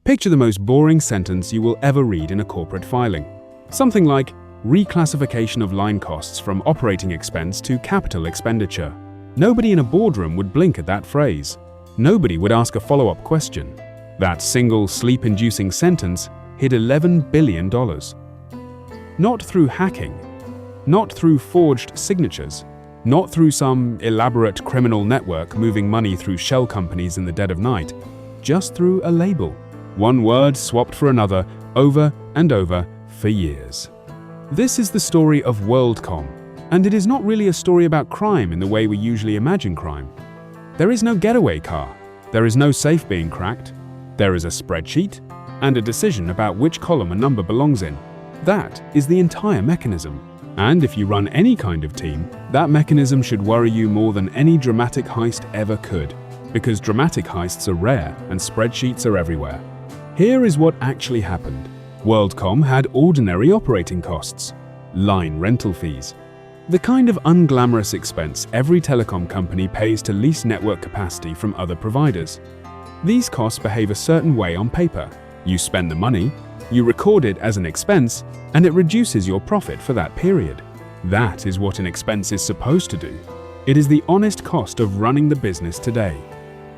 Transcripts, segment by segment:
Picture the most boring sentence you will ever read in a corporate filing. Something like, reclassification of line costs from operating expense to capital expenditure. Nobody in a boardroom would blink at that phrase. Nobody would ask a follow-up question. That single sleep-inducing sentence hid $11 billion. Not through hacking, not through forged signatures, not through some elaborate criminal network moving money through shell companies in the dead of night, just through a label. One word swapped for another, over and over, for years. This is the story of WorldCom, and it is not really a story about crime in the way we usually imagine crime. There is no getaway car, there is no safe being cracked, there is a spreadsheet, and a decision about which column a number belongs in. That is the entire mechanism. And if you run any kind of team, that mechanism should worry you more than any dramatic heist ever could, because dramatic heists are rare and spreadsheets are everywhere. Here is what actually happened. WorldCom had ordinary operating costs, line rental fees, the kind of unglamorous expense every telecom company pays to lease network capacity from other providers. These costs behave a certain way on paper. You spend the money, you record it as an expense, and it reduces your profit for that period. That is what an expense is supposed to do. It is the honest cost of running the business today.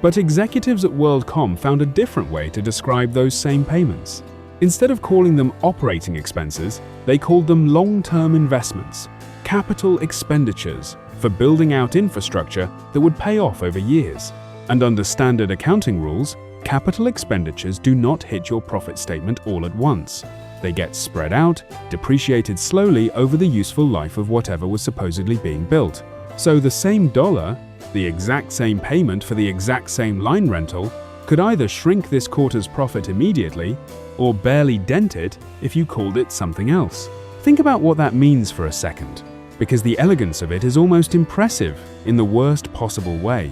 But executives at WorldCom found a different way to describe those same payments. Instead of calling them operating expenses, they called them long-term investments, capital expenditures for building out infrastructure that would pay off over years. And under standard accounting rules, capital expenditures do not hit your profit statement all at once. They get spread out, depreciated slowly over the useful life of whatever was supposedly being built. So the same dollar, the exact same payment for the exact same line rental, could either shrink this quarter's profit immediately or barely dent it if you called it something else. Think about what that means for a second, because the elegance of it is almost impressive in the worst possible way.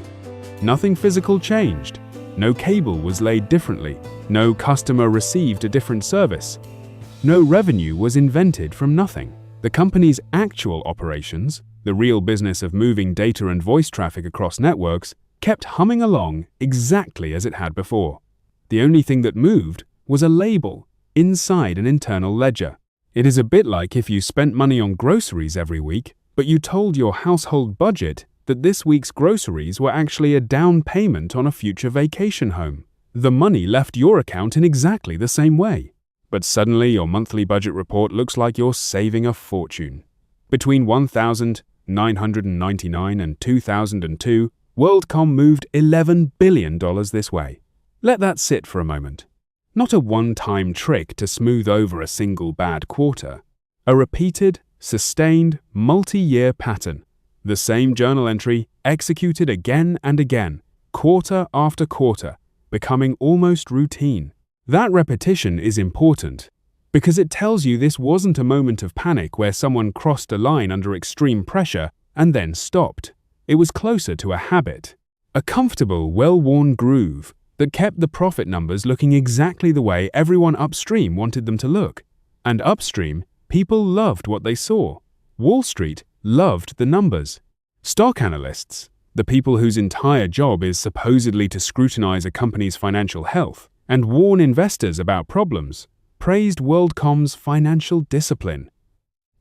Nothing physical changed. No cable was laid differently. No customer received a different service. No revenue was invented from nothing. The company's actual operations, the real business of moving data and voice traffic across networks, kept humming along exactly as it had before. The only thing that moved was a label inside an internal ledger. It is a bit like if you spent money on groceries every week, but you told your household budget that this week's groceries were actually a down payment on a future vacation home. The money left your account in exactly the same way. But suddenly your monthly budget report looks like you're saving a fortune. Between 1999 and 2002, WorldCom moved $11 billion this way. Let that sit for a moment. Not a one-time trick to smooth over a single bad quarter. A repeated, sustained, multi-year pattern. The same journal entry executed again and again, quarter after quarter, becoming almost routine. That repetition is important because it tells you this wasn't a moment of panic where someone crossed a line under extreme pressure and then stopped. It was closer to a habit, a comfortable, well-worn groove that kept the profit numbers looking exactly the way everyone upstream wanted them to look. And upstream, people loved what they saw. Wall Street loved the numbers. Stock analysts, the people whose entire job is supposedly to scrutinize a company's financial health and warn investors about problems, praised WorldCom's financial discipline.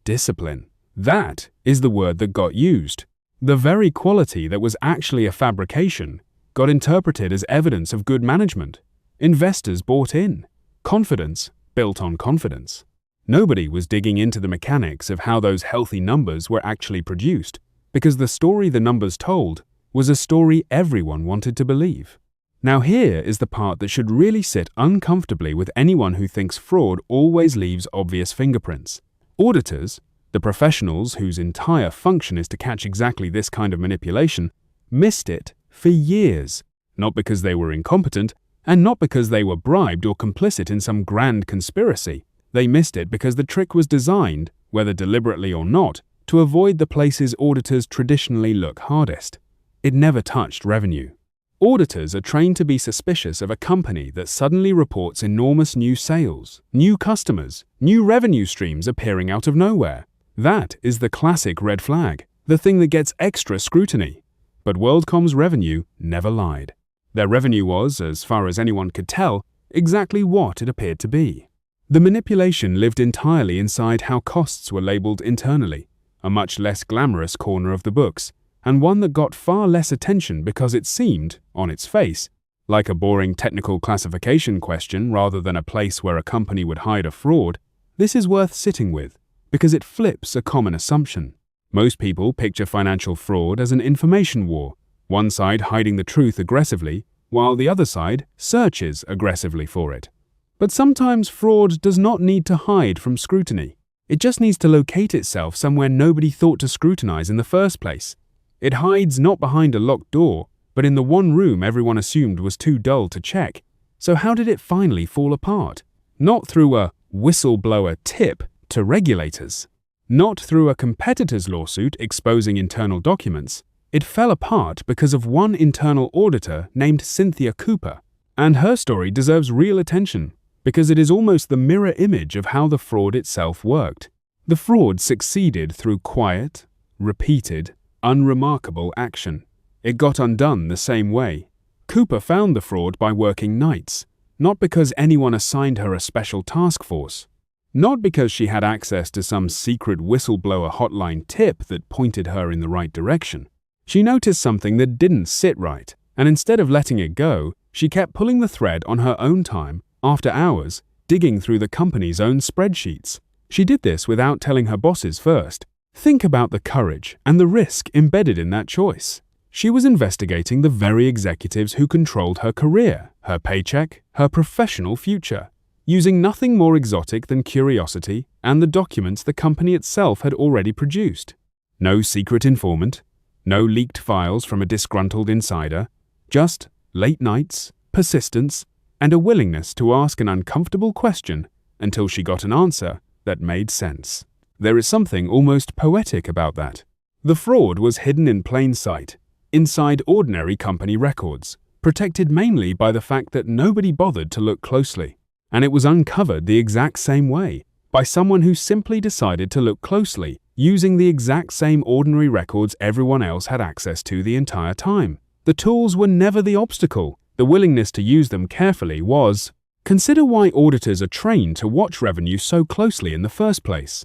Discipline. That is the word that got used. The very quality that was actually a fabrication got interpreted as evidence of good management. Investors bought in. Confidence built on confidence. Nobody was digging into the mechanics of how those healthy numbers were actually produced, because the story the numbers told was a story everyone wanted to believe. Now here is the part that should really sit uncomfortably with anyone who thinks fraud always leaves obvious fingerprints. Auditors, the professionals whose entire function is to catch exactly this kind of manipulation, missed it for years, not because they were incompetent, and not because they were bribed or complicit in some grand conspiracy. They missed it because the trick was designed, whether deliberately or not, to avoid the places auditors traditionally look hardest. It never touched revenue. Auditors are trained to be suspicious of a company that suddenly reports enormous new sales, new customers, new revenue streams appearing out of nowhere. That is the classic red flag, the thing that gets extra scrutiny. But WorldCom's revenue never lied. Their revenue was, as far as anyone could tell, exactly what it appeared to be. The manipulation lived entirely inside how costs were labeled internally, a much less glamorous corner of the books, and one that got far less attention because it seemed, on its face, like a boring technical classification question rather than a place where a company would hide a fraud. This is worth sitting with, because it flips a common assumption. Most people picture financial fraud as an information war, one side hiding the truth aggressively, while the other side searches aggressively for it. But sometimes fraud does not need to hide from scrutiny. It just needs to locate itself somewhere nobody thought to scrutinize in the first place. It hides not behind a locked door, but in the one room everyone assumed was too dull to check. So how did it finally fall apart? Not through a whistleblower tip to regulators. Not through a competitor's lawsuit exposing internal documents. It fell apart because of one internal auditor named Cynthia Cooper. And her story deserves real attention, because it is almost the mirror image of how the fraud itself worked. The fraud succeeded through quiet, repeated, unremarkable action. It got undone the same way. Cooper found the fraud by working nights, not because anyone assigned her a special task force, not because she had access to some secret whistleblower hotline tip that pointed her in the right direction. She noticed something that didn't sit right, and instead of letting it go, she kept pulling the thread on her own time, after hours, digging through the company's own spreadsheets. She did this without telling her bosses first. Think about the courage and the risk embedded in that choice. She was investigating the very executives who controlled her career, her paycheck, her professional future, using nothing more exotic than curiosity and the documents the company itself had already produced. No secret informant, no leaked files from a disgruntled insider, just late nights, persistence, and a willingness to ask an uncomfortable question until she got an answer that made sense. There is something almost poetic about that. The fraud was hidden in plain sight, inside ordinary company records, protected mainly by the fact that nobody bothered to look closely. And it was uncovered the exact same way, by someone who simply decided to look closely, using the exact same ordinary records everyone else had access to the entire time. The tools were never the obstacle. The willingness to use them carefully was. Consider why auditors are trained to watch revenue so closely in the first place.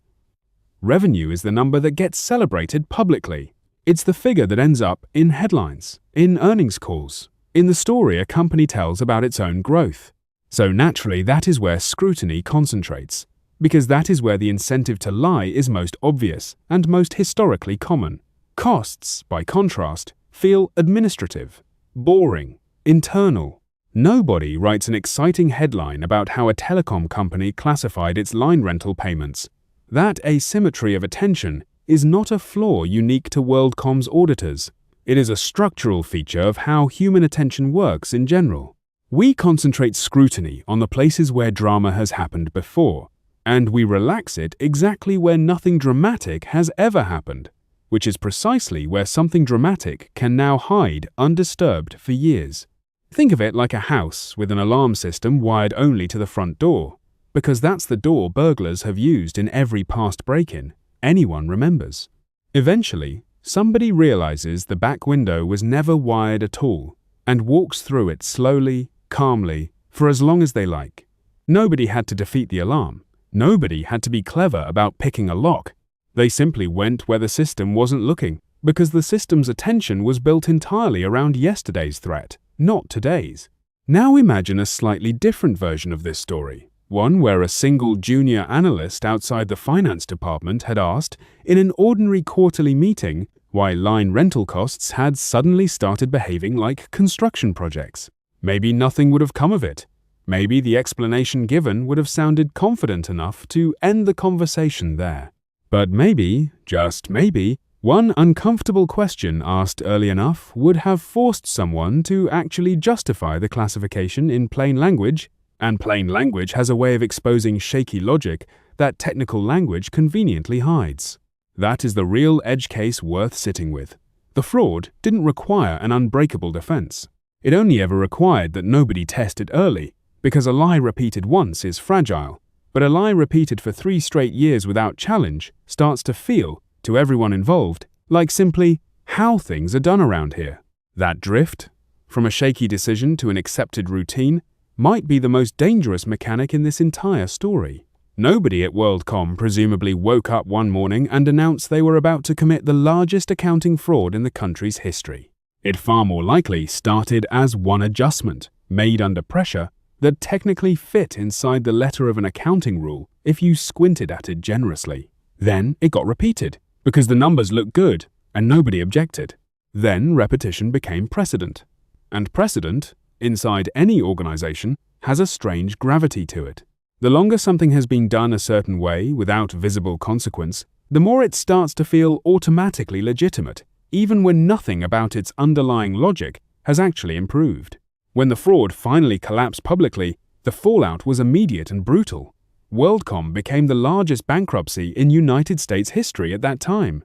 Revenue is the number that gets celebrated publicly. It's the figure that ends up in headlines, in earnings calls, in the story a company tells about its own growth. So naturally, that is where scrutiny concentrates, because that is where the incentive to lie is most obvious and most historically common. Costs, by contrast, feel administrative, boring, internal. Nobody writes an exciting headline about how a telecom company classified its line rental payments. That asymmetry of attention is not a flaw unique to WorldCom's auditors. It is a structural feature of how human attention works in general. We concentrate scrutiny on the places where drama has happened before, and we relax it exactly where nothing dramatic has ever happened, which is precisely where something dramatic can now hide undisturbed for years. Think of it like a house with an alarm system wired only to the front door, because that's the door burglars have used in every past break-in anyone remembers. Eventually, somebody realizes the back window was never wired at all and walks through it slowly, calmly, for as long as they like. Nobody had to defeat the alarm. Nobody had to be clever about picking a lock. They simply went where the system wasn't looking, because the system's attention was built entirely around yesterday's threat, not today's. Now imagine a slightly different version of this story, one where a single junior analyst outside the finance department had asked, in an ordinary quarterly meeting, why line rental costs had suddenly started behaving like construction projects. Maybe nothing would have come of it. Maybe the explanation given would have sounded confident enough to end the conversation there. But maybe, just maybe, one uncomfortable question asked early enough would have forced someone to actually justify the classification in plain language, and plain language has a way of exposing shaky logic that technical language conveniently hides. That is the real edge case worth sitting with. The fraud didn't require an unbreakable defense. It only ever required that nobody test it early, because a lie repeated once is fragile, but a lie repeated for 3 straight years without challenge starts to feel, to everyone involved, like simply how things are done around here. That drift, from a shaky decision to an accepted routine, might be the most dangerous mechanic in this entire story. Nobody at WorldCom presumably woke up one morning and announced they were about to commit the largest accounting fraud in the country's history. It far more likely started as one adjustment, made under pressure, that technically fit inside the letter of an accounting rule if you squinted at it generously. Then it got repeated, because the numbers looked good and nobody objected. Then repetition became precedent. And precedent, inside any organization, has a strange gravity to it. The longer something has been done a certain way without visible consequence, the more it starts to feel automatically legitimate, even when nothing about its underlying logic has actually improved. When the fraud finally collapsed publicly, the fallout was immediate and brutal. WorldCom became the largest bankruptcy in United States history at that time.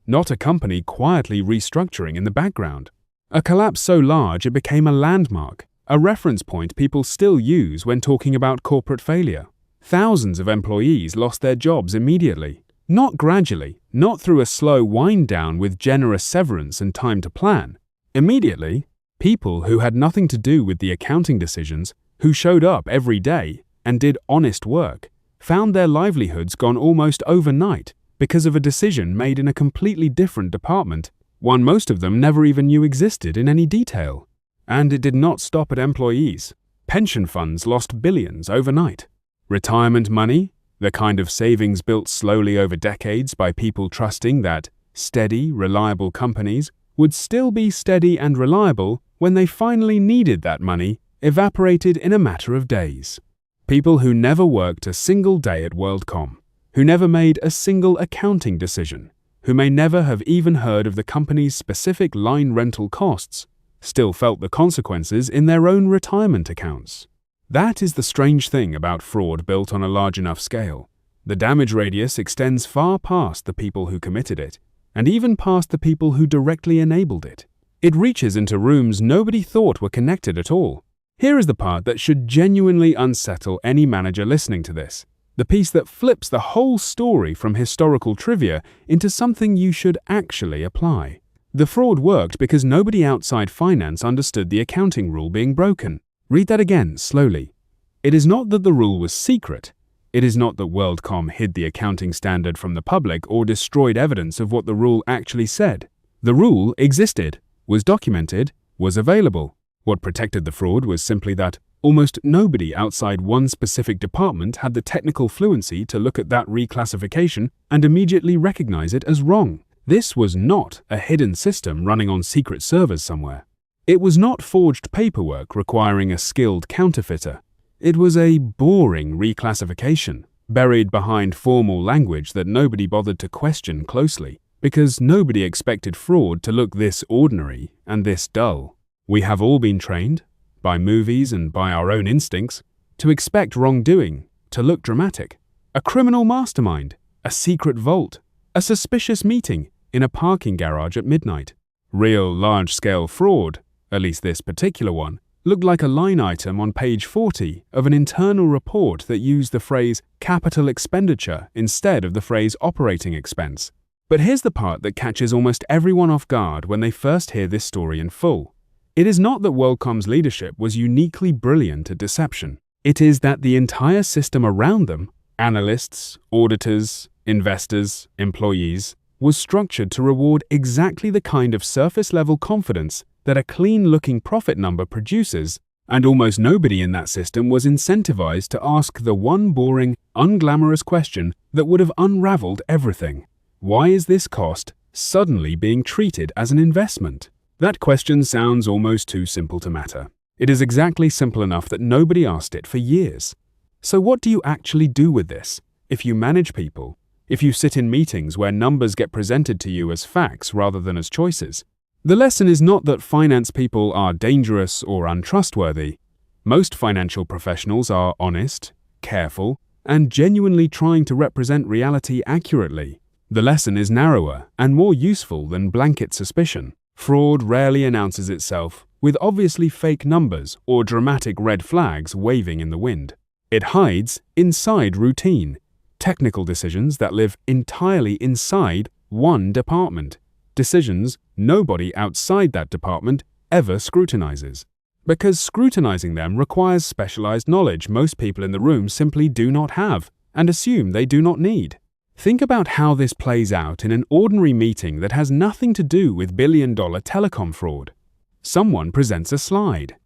Not a company quietly restructuring in the background. A collapse so large it became a landmark, a reference point people still use when talking about corporate failure. Thousands of employees lost their jobs immediately. Not gradually, not through a slow wind down with generous severance and time to plan. Immediately, people who had nothing to do with the accounting decisions, who showed up every day and did honest work, found their livelihoods gone almost overnight because of a decision made in a completely different department, one most of them never even knew existed in any detail. And it did not stop at employees. Pension funds lost billions overnight. Retirement money, the kind of savings built slowly over decades by people trusting that steady, reliable companies would still be steady and reliable when they finally needed that money, evaporated in a matter of days. People who never worked a single day at WorldCom, who never made a single accounting decision, who may never have even heard of the company's specific line rental costs, still felt the consequences in their own retirement accounts. That is the strange thing about fraud built on a large enough scale. The damage radius extends far past the people who committed it, and even past the people who directly enabled it. It reaches into rooms nobody thought were connected at all. Here is the part that should genuinely unsettle any manager listening to this. The piece that flips the whole story from historical trivia into something you should actually apply. The fraud worked because nobody outside finance understood the accounting rule being broken. Read that again, slowly. It is not that the rule was secret. It is not that WorldCom hid the accounting standard from the public or destroyed evidence of what the rule actually said. The rule existed, was documented, was available. What protected the fraud was simply that almost nobody outside one specific department had the technical fluency to look at that reclassification and immediately recognize it as wrong. This was not a hidden system running on secret servers somewhere. It was not forged paperwork requiring a skilled counterfeiter. It was a boring reclassification, buried behind formal language that nobody bothered to question closely, because nobody expected fraud to look this ordinary and this dull. We have all been trained, by movies and by our own instincts, to expect wrongdoing to look dramatic. A criminal mastermind, a secret vault, a suspicious meeting in a parking garage at midnight. Real large-scale fraud, at least this particular one, looked like a line item on page 40 of an internal report that used the phrase capital expenditure instead of the phrase operating expense. But here's the part that catches almost everyone off guard when they first hear this story in full. It is not that WorldCom's leadership was uniquely brilliant at deception. It is that the entire system around them, analysts, auditors, investors, employees, was structured to reward exactly the kind of surface-level confidence that a clean-looking profit number produces, and almost nobody in that system was incentivized to ask the one boring, unglamorous question that would have unraveled everything. Why is this cost suddenly being treated as an investment? That question sounds almost too simple to matter. It is exactly simple enough that nobody asked it for years. So what do you actually do with this? If you manage people, if you sit in meetings where numbers get presented to you as facts rather than as choices, the lesson is not that finance people are dangerous or untrustworthy. Most financial professionals are honest, careful, and genuinely trying to represent reality accurately. The lesson is narrower and more useful than blanket suspicion. Fraud rarely announces itself with obviously fake numbers or dramatic red flags waving in the wind. It hides inside routine, technical decisions that live entirely inside one department, decisions nobody outside that department ever scrutinizes. Because scrutinizing them requires specialized knowledge most people in the room simply do not have and assume they do not need. Think about how this plays out in an ordinary meeting that has nothing to do with billion-dollar telecom fraud. Someone presents a slide.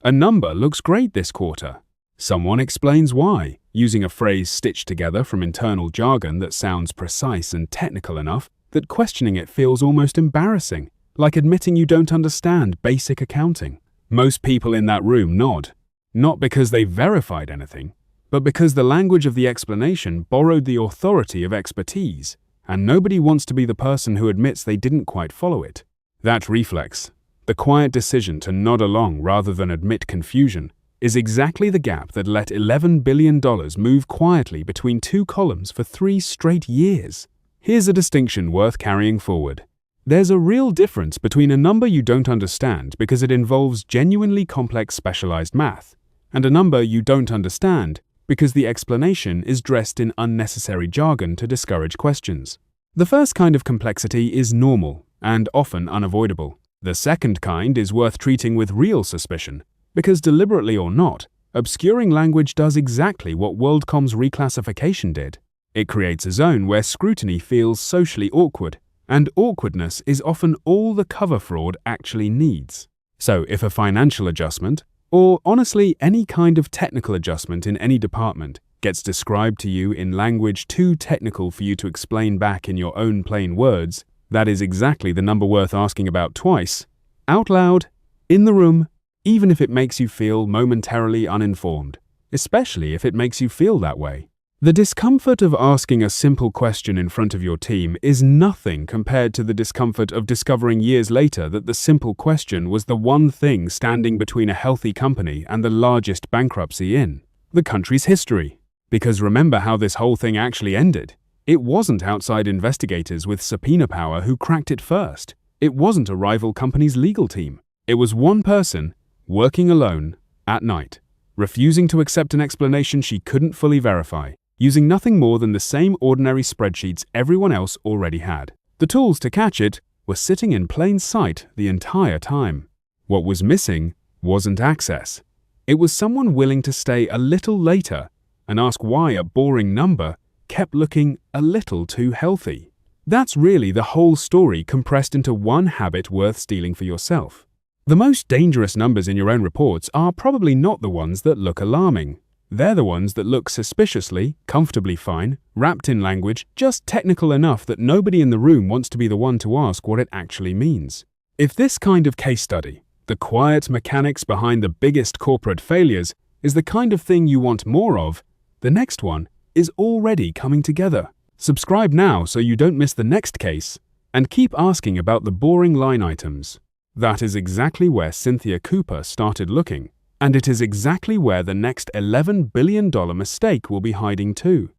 A number looks great this quarter. Someone explains why, using a phrase stitched together from internal jargon that sounds precise and technical enough that questioning it feels almost embarrassing, like admitting you don't understand basic accounting. Most people in that room nod, not because they verified anything, but because the language of the explanation borrowed the authority of expertise, and nobody wants to be the person who admits they didn't quite follow it. That reflex, the quiet decision to nod along rather than admit confusion, is exactly the gap that let $11 billion move quietly between two columns for 3 straight years. Here's a distinction worth carrying forward. There's a real difference between a number you don't understand because it involves genuinely complex specialized math, and a number you don't understand because the explanation is dressed in unnecessary jargon to discourage questions. The first kind of complexity is normal and often unavoidable. The second kind is worth treating with real suspicion, because deliberately or not, obscuring language does exactly what WorldCom's reclassification did. It creates a zone where scrutiny feels socially awkward, and awkwardness is often all the cover fraud actually needs. So if a financial adjustment, or honestly any kind of technical adjustment in any department, gets described to you in language too technical for you to explain back in your own plain words, that is exactly the number worth asking about twice, out loud, in the room, even if it makes you feel momentarily uninformed, especially if it makes you feel that way. The discomfort of asking a simple question in front of your team is nothing compared to the discomfort of discovering years later that the simple question was the one thing standing between a healthy company and the largest bankruptcy in the country's history. Because remember how this whole thing actually ended. It wasn't outside investigators with subpoena power who cracked it first. It wasn't a rival company's legal team. It was one person, working alone, at night, refusing to accept an explanation she couldn't fully verify, using nothing more than the same ordinary spreadsheets everyone else already had. The tools to catch it were sitting in plain sight the entire time. What was missing wasn't access. It was someone willing to stay a little later and ask why a boring number kept looking a little too healthy. That's really the whole story compressed into one habit worth stealing for yourself. The most dangerous numbers in your own reports are probably not the ones that look alarming. They're the ones that look suspiciously, comfortably fine, wrapped in language just technical enough that nobody in the room wants to be the one to ask what it actually means. If this kind of case study, the quiet mechanics behind the biggest corporate failures, is the kind of thing you want more of, the next one is already coming together. Subscribe now so you don't miss the next case, and keep asking about the boring line items. That is exactly where Cynthia Cooper started looking. And it is exactly where the next $11 billion mistake will be hiding too.